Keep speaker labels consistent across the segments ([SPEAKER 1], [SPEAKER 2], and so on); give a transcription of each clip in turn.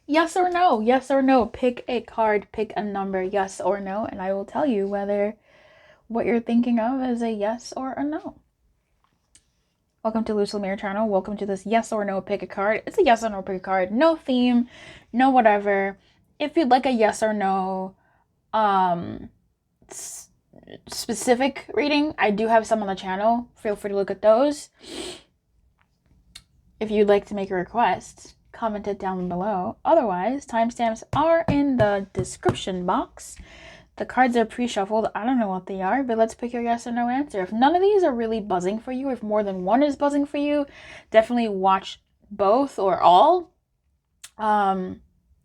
[SPEAKER 1] Yes or no? Yes or no? Pick a card, pick a number, yes or no, and I will tell you whether what you're thinking of is a yes or a no. Welcome to Lumiere channel. Welcome to this yes or no pick a card. It's a yes or no pick a card. No theme, no whatever. If you'd like a yes or no specific reading, I do have some on the channel. Feel free to look at those. If you'd like to make a request, comment it down below. Otherwise, timestamps are in the description box. The cards are pre-shuffled. I don't know what they are, but let's pick your yes or no answer. If none of these are really buzzing for you, if more than one is buzzing for you, definitely watch both or all.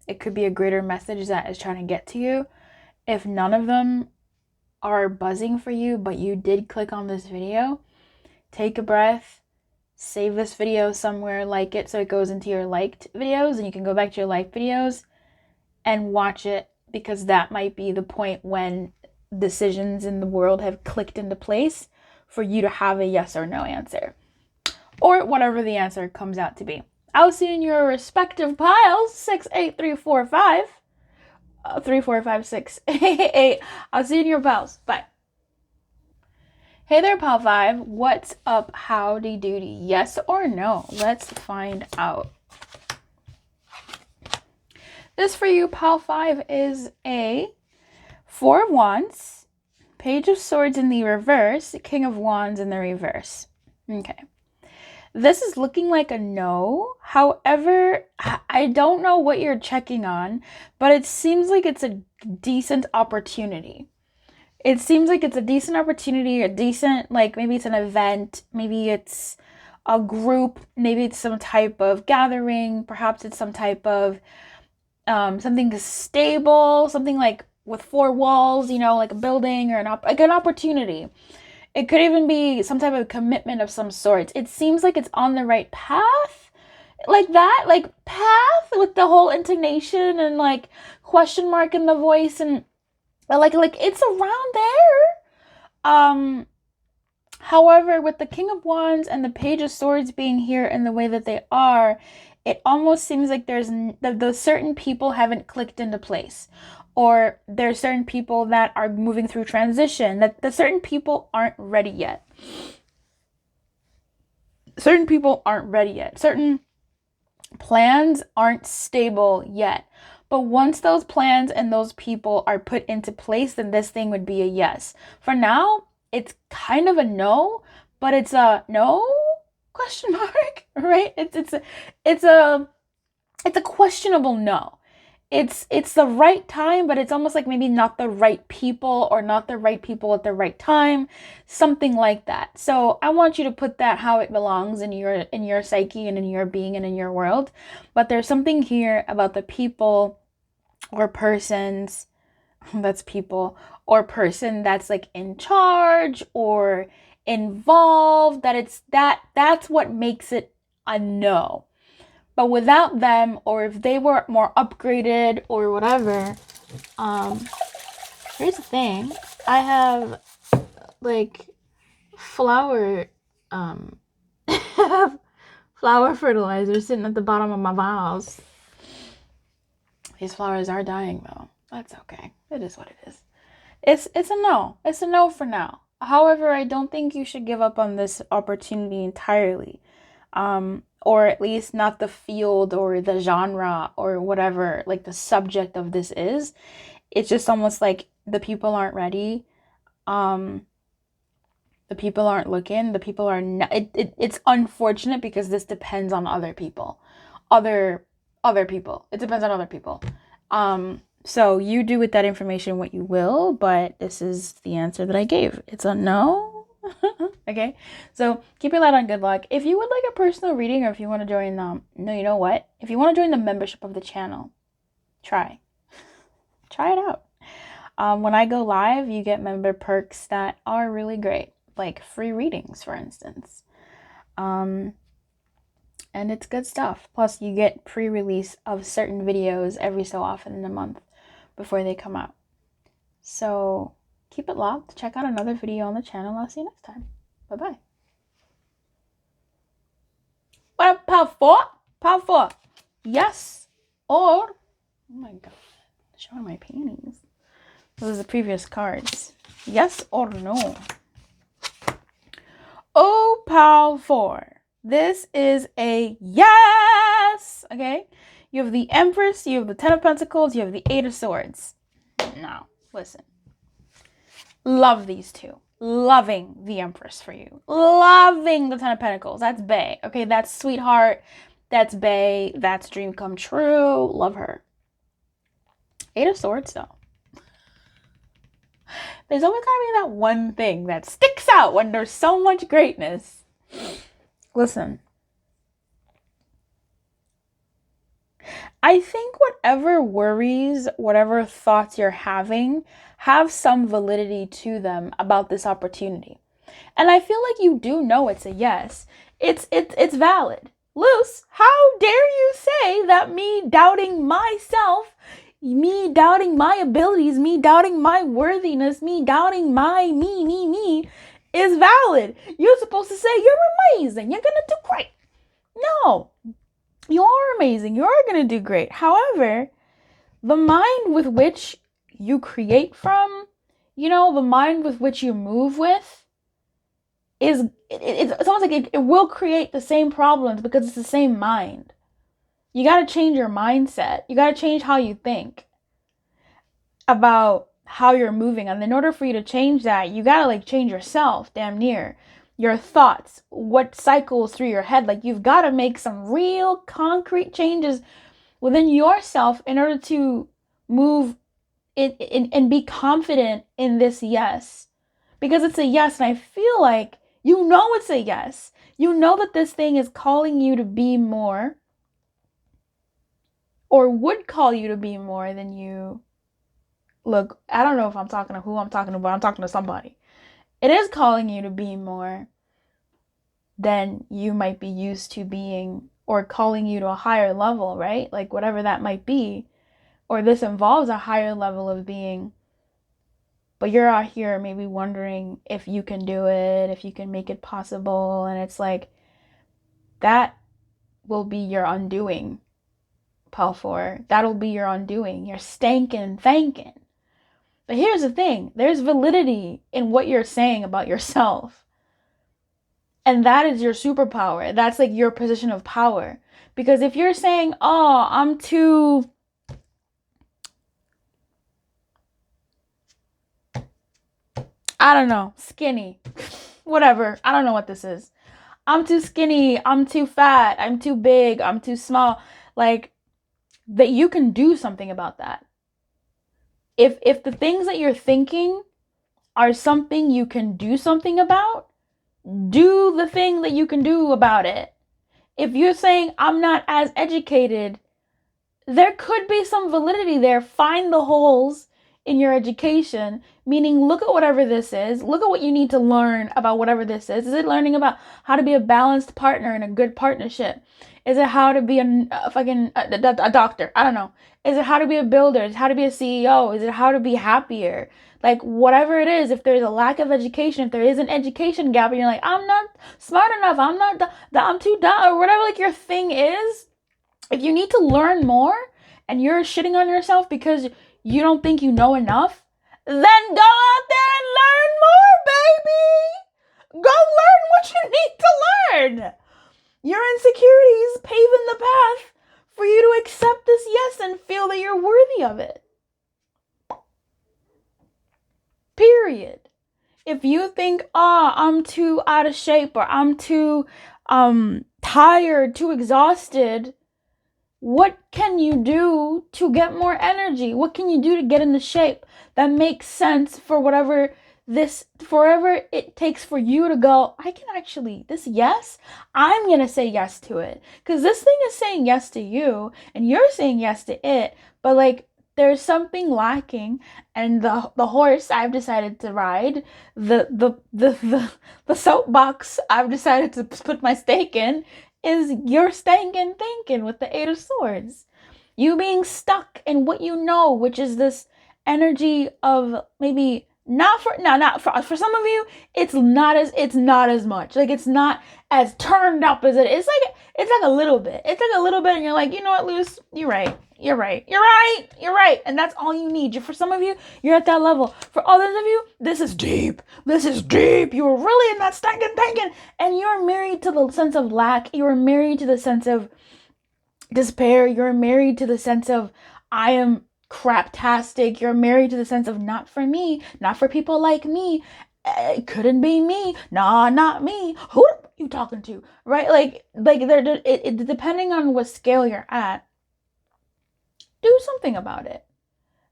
[SPEAKER 1] It could be a greater message that is trying to get to you. If none of them are buzzing for you, but you did click on this video, take a breath, save this video somewhere, like it so it goes into your liked videos, and you can go back to your liked videos and watch it, because that might be the point when decisions in the world have clicked into place for you to have a yes or no answer, or whatever the answer comes out to be. I'll see you in your respective piles. 6, 8, 3, 4, 5. 3, 4, 5, 6, 8. I'll see you in your piles. Bye. Hey there, Pal 5. What's up? Howdy doody. Yes or no? Let's find out. This for you, Pal 5, is a 4 of Wands, Page of Swords in the reverse, King of Wands in the reverse. Okay. This is looking like a no. However, I don't know what you're checking on, but it seems like it's a decent opportunity. It seems like it's a decent opportunity, a decent, like maybe it's an event, maybe it's a group, maybe it's some type of gathering, perhaps it's some type of something stable, something like with 4 walls, you know, like a building or an opportunity. It could even be some type of commitment of some sort. It seems like it's on the right path, like that, like path with the whole intonation and like question mark in the voice, and like it's around there. However, with the King of Wands and the Page of Swords being here in the way that they are, it almost seems like those certain people haven't clicked into place, or there's certain people that are moving through transition, that the certain people aren't ready yet. Certain people aren't ready yet. Certain plans aren't stable yet. But once those plans and those people are put into place, then this thing would be a yes. For now, it's kind of a no, but it's a no question mark, right? It's a questionable no. It's the right time, but it's almost like maybe not the right people, or not the right people at the right time, something like that. So I want you to put that how it belongs in your psyche and in your being and in your world. But there's something here about the people or persons that's people or person that's like in charge or involved, that's what makes it a no. But without them, or if they were more upgraded or whatever, here's the thing. I have like flower flower fertilizer sitting at the bottom of my vials. These flowers are dying though. That's okay. It is what it is. It's a no. It's a no for now. However, I don't think you should give up on this opportunity entirely. Or at least not the field or the genre or whatever, like the subject of this is. It's just almost like the people aren't ready. The people aren't looking. The people are not. It's unfortunate because this depends on other people. Other people. It depends on other people. So you do with that information what you will, but this is the answer that I gave. It's a no. Okay, so keep your light on, good luck. If you would like a personal reading, or if you want to join no, you know what, if you want to join the membership of the channel, try it out. When I go live, you get member perks that are really great, like free readings, for instance. And it's good stuff. Plus you get pre-release of certain videos every so often in a month before they come out. So keep it locked. Check out another video on the channel. I'll see you next time. Bye-bye. What up, Pal 4? Pal 4. Yes Or, oh my god, showing my panties. Those are the previous cards. Yes or no? Oh, pile 4. This is a yes! Okay? You have the Empress, you have the Ten of Pentacles, you have the Eight of Swords. Now, listen. Love these two. Loving the Empress for you. Loving the Ten of Pentacles. That's bae. Okay, that's sweetheart. That's bae. That's dream come true. Love her. Eight of Swords, though. There's always gotta be that one thing that sticks out when there's so much greatness. Listen. I think whatever worries, whatever thoughts you're having, have some validity to them about this opportunity. And I feel like you do know it's a yes. It's valid. Luce, how dare you say that me doubting myself, me doubting my abilities, me doubting my worthiness, me doubting my me is valid? You're supposed to say you're amazing. You're gonna do great. No. You are amazing. You are going to do great. However, the mind with which you create from, you know, the mind with which you move with it's almost like it will create the same problems because it's the same mind. You got to change your mindset. You got to change how you think about how you're moving. And in order for you to change that, you got to like change yourself damn near. Your thoughts, what cycles through your head. Like you've got to make some real concrete changes within yourself in order to move and be confident in this yes. Because it's a yes, and I feel like you know it's a yes. You know that this thing is calling you to be more, or would call you to be more than you. Look, I don't know if I'm talking to who I'm talking to, but I'm talking to somebody. It is calling you to be more than you might be used to being, or calling you to a higher level, right? Like whatever that might be, or this involves a higher level of being, but you're out here maybe wondering if you can do it, if you can make it possible, and it's like, that will be your undoing, pile 4. That'll be your undoing. You're stankin' thanking. But here's the thing, there's validity in what you're saying about yourself. And that is your superpower. That's like your position of power. Because if you're saying, oh, I'm too, I don't know, skinny, whatever. I don't know what this is. I'm too skinny. I'm too fat. I'm too big. I'm too small. Like, that you can do something about that. If the things that you're thinking are something you can do something about, do the thing that you can do about it. If you're saying, I'm not as educated, there could be some validity there. Find the holes in your education, meaning look at whatever this is. Look at what you need to learn about whatever this is. Is it learning about how to be a balanced partner in a good partnership? Is it how to be a doctor? I don't know. Is it how to be a builder? Is it how to be a CEO? Is it how to be happier? Like, whatever it is, if there's a lack of education, if there is an education gap, and you're like, I'm not smart enough, I'm too dumb, or whatever, like, your thing is, if you need to learn more, and you're shitting on yourself because you don't think you know enough, then go out there and learn more, baby! Go learn what you need to learn! Your insecurities paving the path for you to accept this yes and feel that you're worthy of it. Period. If you think, oh, I'm too out of shape, or I'm too tired, too exhausted, what can you do to get more energy? What can you do to get into shape that makes sense for whatever it takes for you to go, I can actually, this yes, I'm going to say yes to it. Because this thing is saying yes to you, and you're saying yes to it, but like, there's something lacking, and the horse I've decided to ride, the soapbox I've decided to put my stake in, is you're stankin' thinking with the Eight of Swords. You being stuck in what you know, which is this energy of maybe For some of you, it's not as much. Like, it's not as turned up as it is. It's like a little bit. It's like a little bit, and you're like, you know what, Luce? You're right. And that's all you need. For some of you, you're at that level. For others of you, this is deep. You're really in that stinking thinking, and you're married to the sense of lack. You're married to the sense of despair. You're married to the sense of, I am craptastic. You're married to the sense of, not for me, not for people like me. It couldn't be me. Nah, not me. Who are you talking to? Right? Like depending on what scale you're at, do something about it.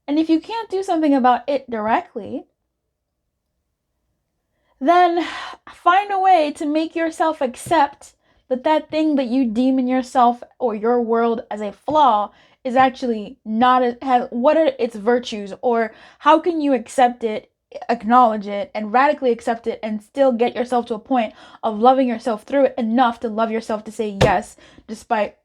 [SPEAKER 1] And if you can't do something about it directly, then find a way to make yourself accept that thing that you deem in yourself or your world as a flaw is actually not what are its virtues, or how can you accept it, acknowledge it, and radically accept it, and still get yourself to a point of loving yourself through it enough to love yourself, to say yes despite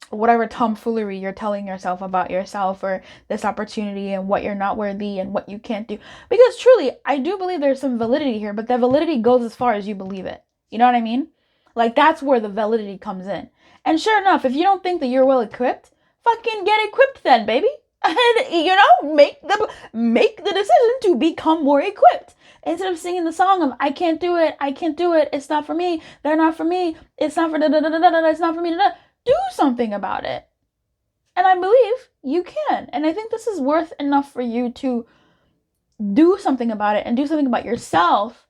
[SPEAKER 1] whatever tomfoolery you're telling yourself about yourself, or this opportunity, and what you're not worthy and what you can't do. Because truly, I do believe there's some validity here, but that validity goes as far as you believe it. You know what I mean? Like, that's where the validity comes in. And sure enough, if you don't think that you're well equipped, fucking get equipped then, baby. And, you know, make the decision to become more equipped. Instead of singing the song of, I can't do it, it's not for me, they're not for me, it's not for da-da-da-da-da-da, it's not for me, da-da. Do something about it. And I believe you can. And I think this is worth enough for you to do something about it, and do something about yourself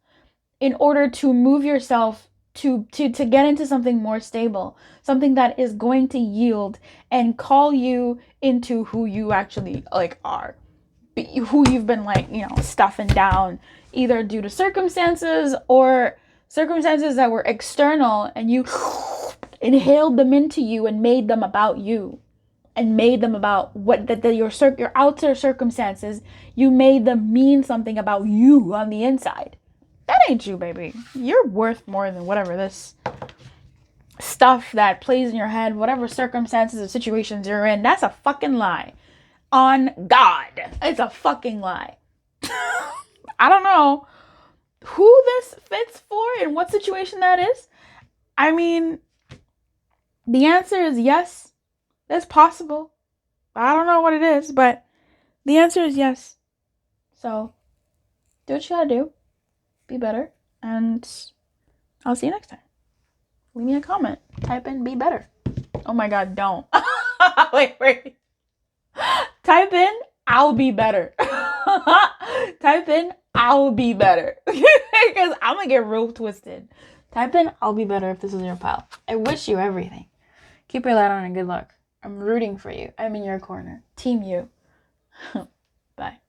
[SPEAKER 1] in order to move yourself to get into something more stable, something that is going to yield and call you into who you actually like are, who you've been like, you know, stuffing down, either due to circumstances or circumstances that were external, and you inhaled them into you and made them about you, and made them about what your outer circumstances, you made them mean something about you on the inside. That ain't you, baby. You're worth more than whatever this stuff that plays in your head, whatever circumstances or situations you're in. That's a fucking lie. On God. It's a fucking lie. I don't know who this fits for and what situation that is. I mean, the answer is yes. It's possible. I don't know what it is, but the answer is yes. So, do what you gotta do. Be better. And I'll see you next time. Leave me a comment. Type in be better. Oh my God, don't. Wait. Type in I'll be better. Type in I'll be better. Because I'm gonna get real twisted. Type in I'll be better if this is your pal. I wish you everything. Keep your light on and good luck. I'm rooting for you. I'm in your corner. Team you. Bye.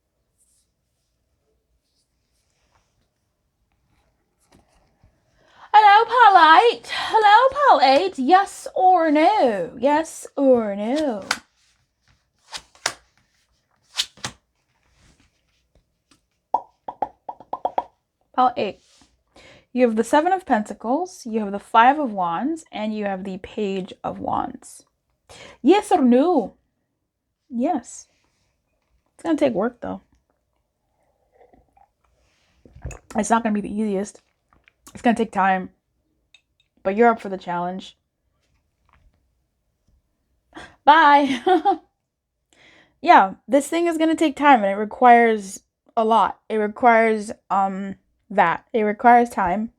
[SPEAKER 1] Hello, Pal 8. Hello, Pal 8. Yes or no? Yes or no? Pal 8. You have the 7 of Pentacles, you have the 5 of Wands, and you have the Page of Wands. Yes or no? Yes. It's going to take work, though. It's not going to be the easiest. It's going to take time. But you're up for the challenge. Bye. Yeah, this thing is going to take time, and it requires a lot. It requires it requires time.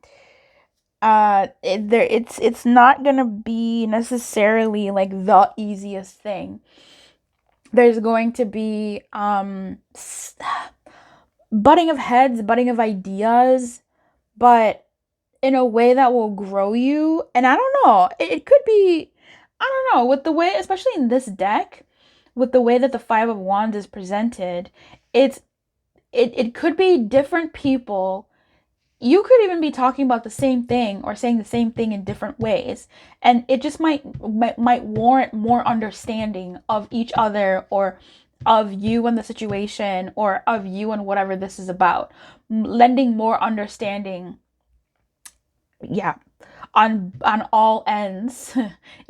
[SPEAKER 1] It's not going to be necessarily like the easiest thing. There's going to be butting of heads, butting of ideas, but in a way that will grow you. And I don't know, it could be, I don't know, with the way, especially in this deck, with the way that the 5 of Wands is presented, it could be different people. You could even be talking about the same thing or saying the same thing in different ways. And it just might warrant more understanding of each other, or of you and the situation, or of you and whatever this is about. Lending more understanding. Yeah. On all ends.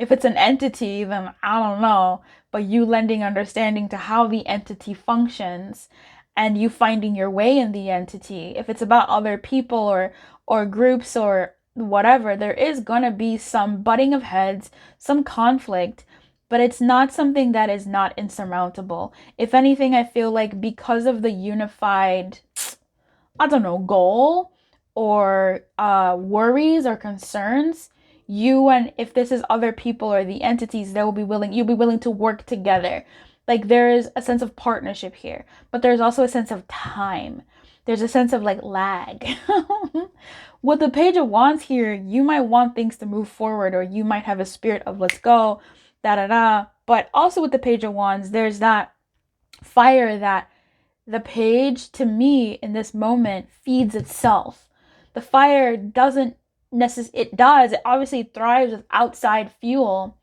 [SPEAKER 1] If it's an entity, then I don't know. But you lending understanding to how the entity functions. and you finding your way in the entity. If it's about other people or groups or whatever, there is gonna be some butting of heads, some conflict, but it's not something that is not insurmountable. If anything, I feel like because of the unified, I don't know, goal or worries or concerns, you, and if this is other people or the entities, you'll be willing to work together. Like there is a sense of partnership here, but there's also a sense of time. There's a sense of like lag. With the Page of Wands here, you might want things to move forward, or you might have a spirit of let's go, da da da. But also with the Page of Wands, there's that fire that the page, to me, in this moment, feeds itself. The fire doesn't necessarily, it does, it obviously thrives with outside fuel.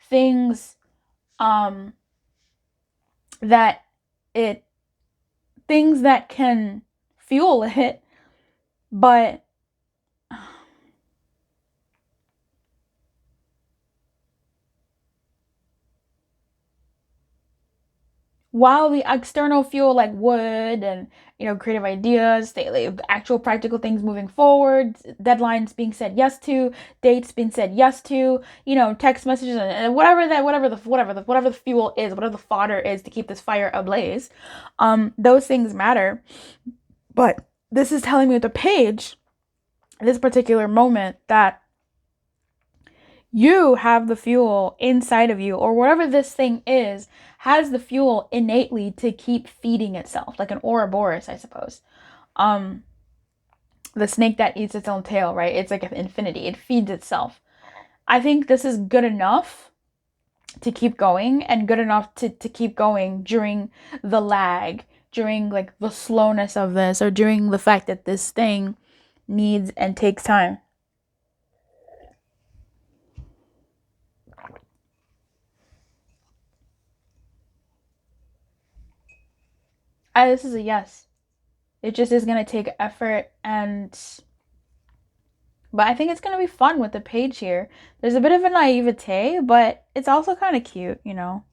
[SPEAKER 1] Things that can fuel it, but while the external fuel like wood and, you know, creative ideas, like actual practical things moving forward, deadlines being said yes to, dates being said yes to, you know, text messages and whatever the fuel is, whatever the fodder is to keep this fire ablaze, those things matter. But this is telling me with the page, this particular moment, that you have the fuel inside of you, or whatever this thing is has the fuel innately to keep feeding itself, like an Ouroboros, I suppose. The snake that eats its own tail, right? It's like an infinity. It feeds itself. I think this is good enough to keep going, and good enough to keep going during the lag, during like the slowness of this, or during the fact that this thing needs and takes time. This is a yes. It just is going to take effort, but I think it's going to be fun with the page here. There's a bit of a naivete, but it's also kind of cute, you know.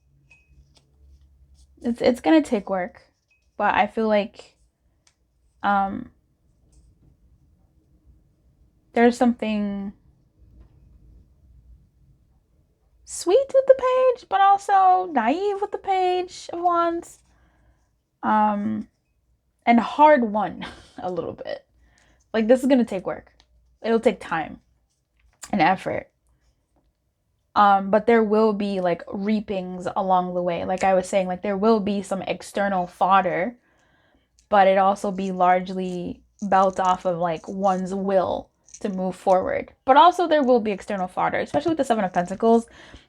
[SPEAKER 1] It's going to take work, but I feel like there's something sweet with the page, but also naive with the Page of Wands. And hard won a little bit. Like, this is gonna take work. It'll take time and effort. But there will be like reapings along the way. Like I was saying, like there will be some external fodder, but it also be largely built off of like one's will to move forward. But also there will be external fodder, especially with the Seven of Pentacles.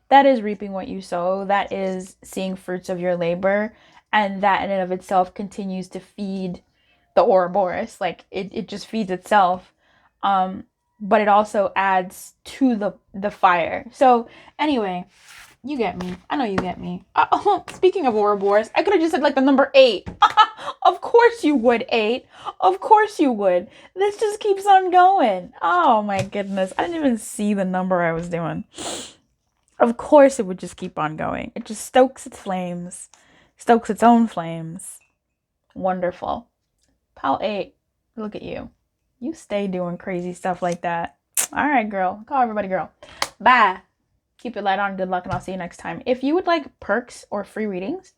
[SPEAKER 1] That is reaping what you sow. That is seeing fruits of your labor. And that in and of itself continues to feed the Ouroboros. Like it just feeds itself. But it also adds to the fire. So anyway, you get me. I know you get me. Speaking of Ouroboros, I could have just said like the number 8. Of course you would, 8. Of course you would. This just keeps on going. Oh my goodness. I didn't even see the number I was doing. Of course it would just keep on going. It just stokes its flames. Stokes its own flames. Wonderful. Pal 8, look at you. You stay doing crazy stuff like that. All right, girl. Call everybody girl. Bye. Keep your light on. Good luck, and I'll see you next time. If you would like perks or free readings,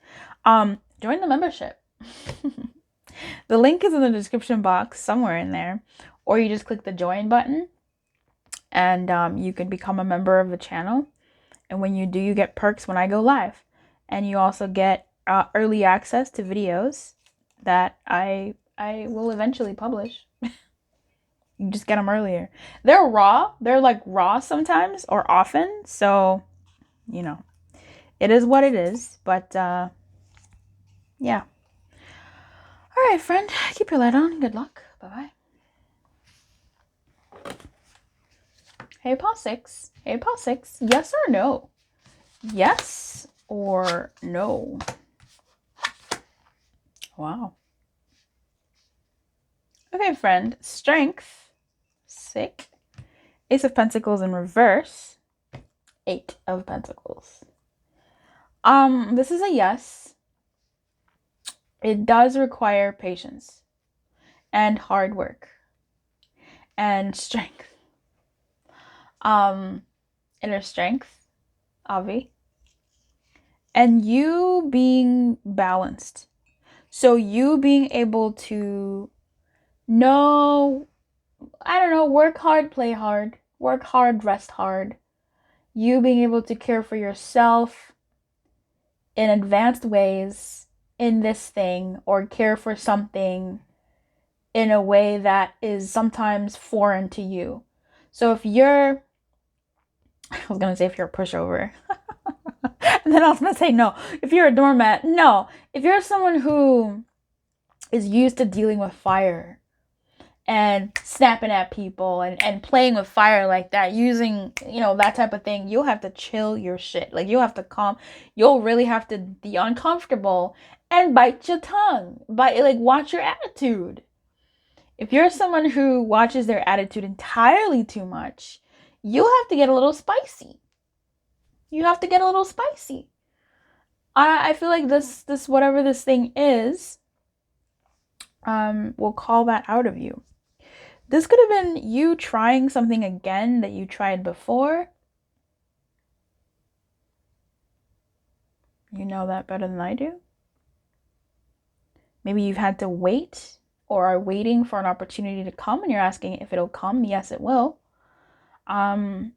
[SPEAKER 1] join the membership. The link is in the description box somewhere in there, or you just click the join button, and you can become a member of the channel. And when you do, you get perks when I go live, and you also get early access to videos that I will eventually publish. You just get them earlier. They're raw. They're like raw sometimes or often. So, you know, it is what it is. But, yeah. All right, friend. Keep your light on. Good luck. Bye-bye. Hey, Paul 6. Hey, Paul 6. Yes or no? Yes or no? Wow. Okay, friend. Strength. Sick. Ace of Pentacles in reverse. 8 of Pentacles. This is a yes. it does require patience and hard work and strength. Inner strength, Avi. And you being balanced. So you being able to know, I don't know, work hard, play hard, work hard, rest hard. You being able to care for yourself in advanced ways in this thing, or care for something in a way that is sometimes foreign to you. So if you're, I was going to say if you're a pushover. And then I was going to say no. If you're a doormat, no. If you're someone who is used to dealing with fire and snapping at people and playing with fire like that, using, you know, that type of thing, you'll have to chill your shit. Like, you'll have to calm. You'll really have to be uncomfortable and bite your tongue. Watch your attitude. If you're someone who watches their attitude entirely too much, you'll have to get a little spicy. You have to get a little spicy. I feel like this whatever this thing is, will call that out of you. This could have been you trying something again that you tried before. You know that better than I do. Maybe you've had to wait or are waiting for an opportunity to come, and you're asking if it'll come. Yes, it will. And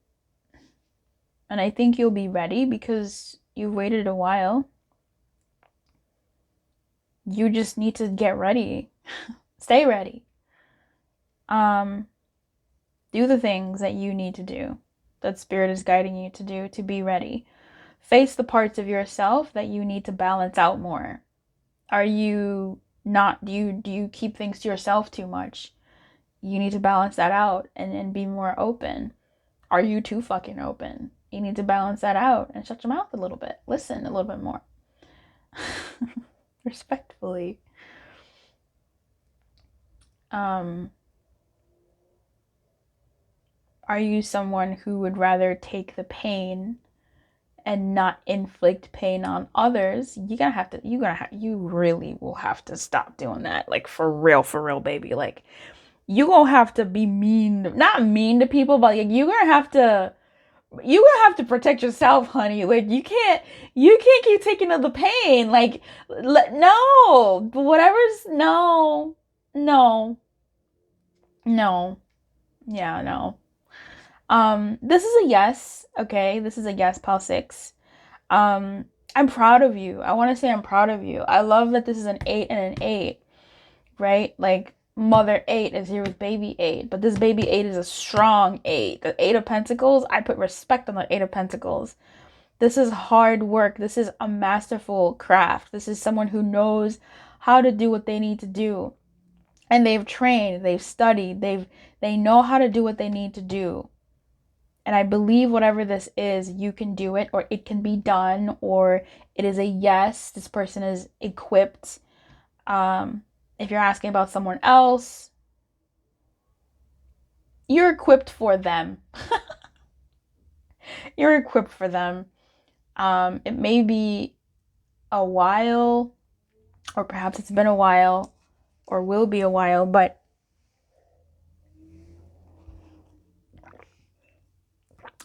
[SPEAKER 1] I think you'll be ready because you've waited a while. You just need to get ready. Stay ready. Do the things that you need to do, that Spirit is guiding you to do, to be ready. Face the parts of yourself that you need to balance out more. Are you not, do you keep things to yourself too much? You need to balance that out and be more open. Are you too fucking open? You need to balance that out and shut your mouth a little bit. Listen a little bit more. Respectfully. Are you someone who would rather take the pain and not inflict pain on others? You really will have to stop doing that. Like, for real, baby. Like, you gonna have to be not mean to people, but like, you're gonna have to protect yourself, honey. Like, you can't keep taking the pain. Like, no, whatever's, no, yeah, no. This is a yes, okay? This is a yes, pile 6. I'm proud of you. I want to say I'm proud of you. I love that this is an 8 and an 8, right? Like, mother 8 is here with baby 8, but this baby 8 is a strong 8. The 8 of Pentacles, I put respect on the 8 of Pentacles. This is hard work. This is a masterful craft. This is someone who knows how to do what they need to do. And they've trained, they've studied, they know how to do what they need to do. And I believe whatever this is, you can do it, or it can be done, or it is a yes, this person is equipped. If you're asking about someone else, you're equipped for them. You're equipped for them. It may be a while, or perhaps it's been a while, or will be a while, but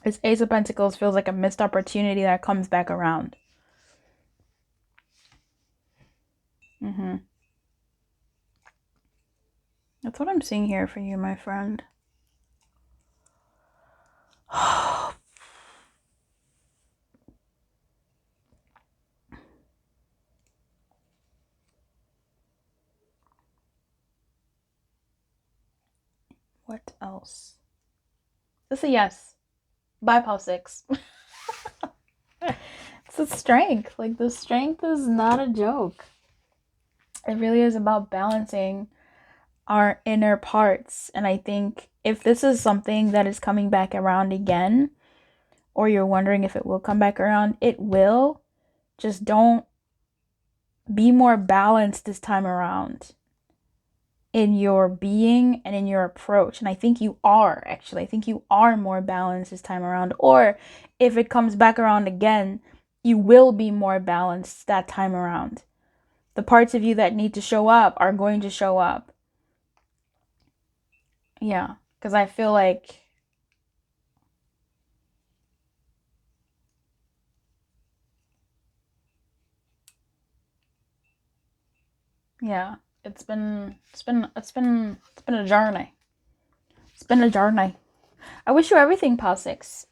[SPEAKER 1] this Ace of Pentacles feels like a missed opportunity that comes back around. That's what I'm seeing here for you, my friend. What else? This is a yes. Bye, pile 6. It's the strength. Like, the strength is not a joke. It really is about balancing our inner parts. And I think if this is something that is coming back around again, or you're wondering if it will come back around, it will. Just don't be more balanced this time around in your being and in your approach. And I think you are, actually. I think you are more balanced this time around. Or if it comes back around again, you will be more balanced that time around. The parts of you that need to show up are going to show up. Yeah, because I feel like yeah, it's been a journey. It's been a journey. I wish you everything, Pal 6.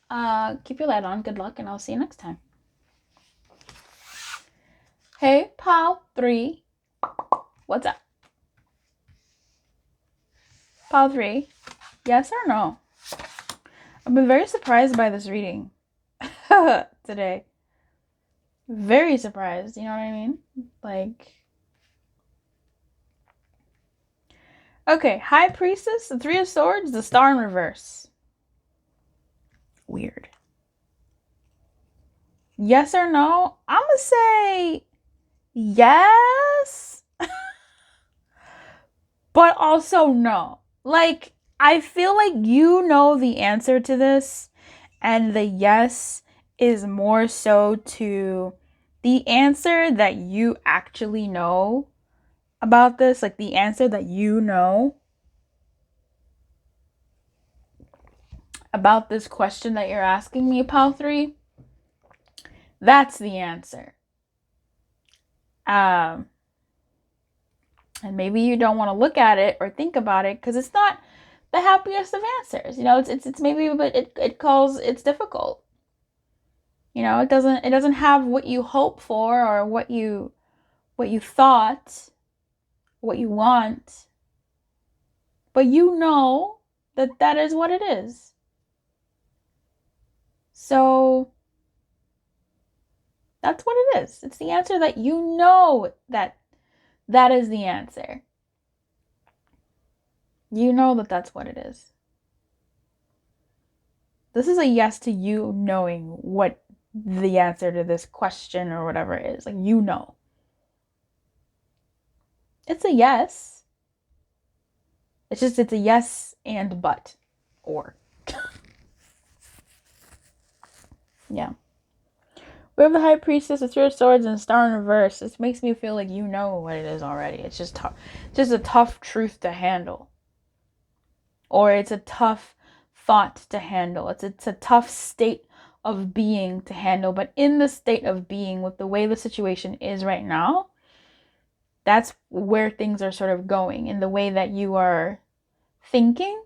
[SPEAKER 1] Keep your light on. Good luck, and I'll see you next time. Hey, Pal 3. What's up? Pal 3. Yes or no? I've been very surprised by this reading today. Very surprised, you know what I mean? Like, okay, High Priestess, the 3 of Swords, the Star in reverse. Weird. Yes or no? I'm gonna say yes, but also no. Like, I feel like you know the answer to this, and the yes is more so to the answer that you actually know about this, like the answer that you know about this question that you're asking me, Pal 3. That's the answer. And maybe you don't want to look at it or think about it because it's not the happiest of answers. You know, it's maybe, but it's difficult. You know, it doesn't have what you hope for or what you thought, what you want. But you know that is what it is. So that's what it is. It's the answer that you know that is the answer. You know that that's what it is. This is a yes to you knowing what the answer to this question or whatever is. Like, you know. It's a yes. It's a yes and but. Or. Yeah. We have the High Priestess, the 3 of Swords, and the Star in reverse. This makes me feel like you know what it is already. It's just tough. Just a tough truth to handle. Or it's a tough thought to handle. It's a tough state of being to handle. But in the state of being, with the way the situation is right now, that's where things are sort of going, in the way that you are thinking.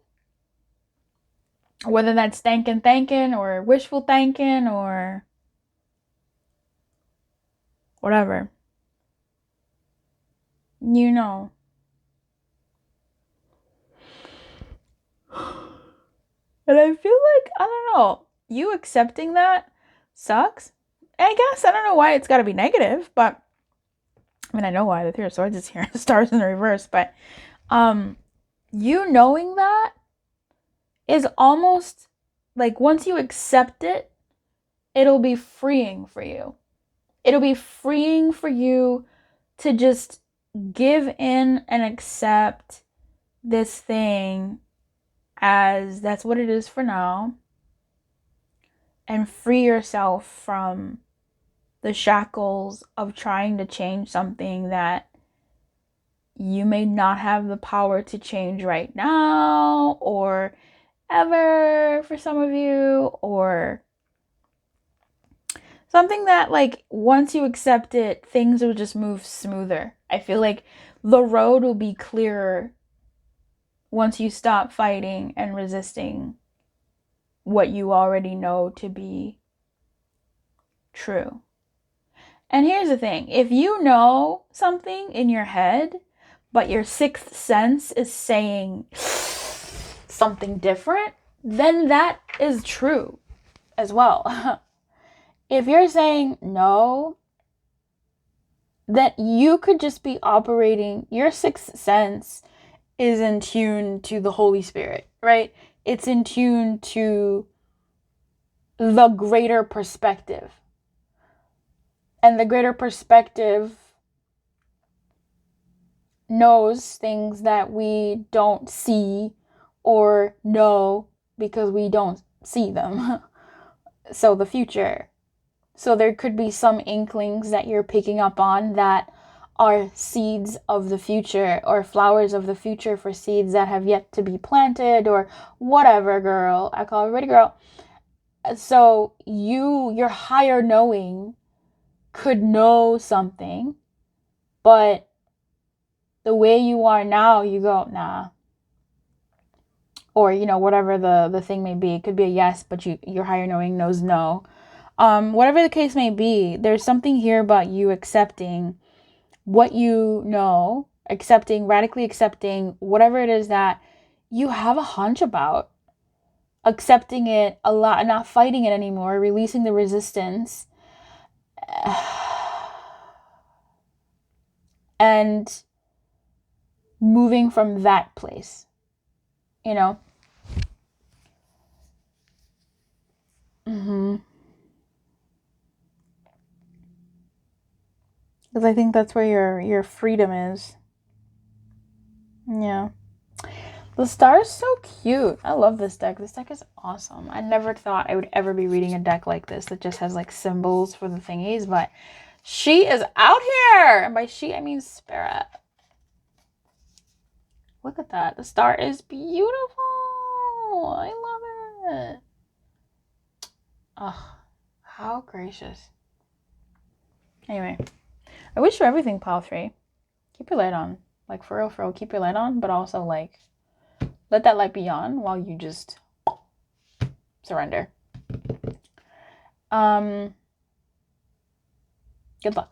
[SPEAKER 1] Whether that's thanking or wishful thinking or whatever. You know. And I feel like, I don't know, you accepting that sucks. I guess, I don't know why it's got to be negative, but I mean, I know why. The 3 of Swords is here. The Star's in the reverse, but you knowing that is almost like, once you accept it, it'll be freeing for you. It'll be freeing for you to just give in and accept this thing as that's what it is for now, and free yourself from the shackles of trying to change something that you may not have the power to change right now or ever for some of you, or something that, like, once you accept it, things will just move smoother. I feel like the road will be clearer once you stop fighting and resisting what you already know to be true. And here's the thing. If you know something in your head, but your 6th sense is saying something different, then that is true as well. If you're saying no, that you could just be operating, your 6th sense is in tune to the Holy Spirit, right? It's in tune to the greater perspective. And the greater perspective knows things that we don't see or know because we don't see them. So the future. So there could be some inklings that you're picking up on that are seeds of the future, or flowers of the future for seeds that have yet to be planted, or whatever, girl. I call everybody girl. So your higher knowing could know something, but the way you are now, you go, nah. Or, you know, whatever the thing may be. It could be a yes, but your higher knowing knows no. Whatever the case may be, there's something here about you accepting what you know, radically accepting whatever it is that you have a hunch about, accepting it a lot, not fighting it anymore, releasing the resistance, and moving from that place, you know? Because I think that's where your freedom is. Yeah. The star is so cute. I love this deck. This deck is awesome. I never thought I would ever be reading a deck like this that just has like symbols for the thingies, but she is out here. And by she, I mean Spirit. Look at that. The star is beautiful. I love it. Oh, how gracious. Anyway, I wish for everything, pile 3. Keep your light on. Like, for real, keep your light on, but also, like, let that light be on while you just surrender. Good luck.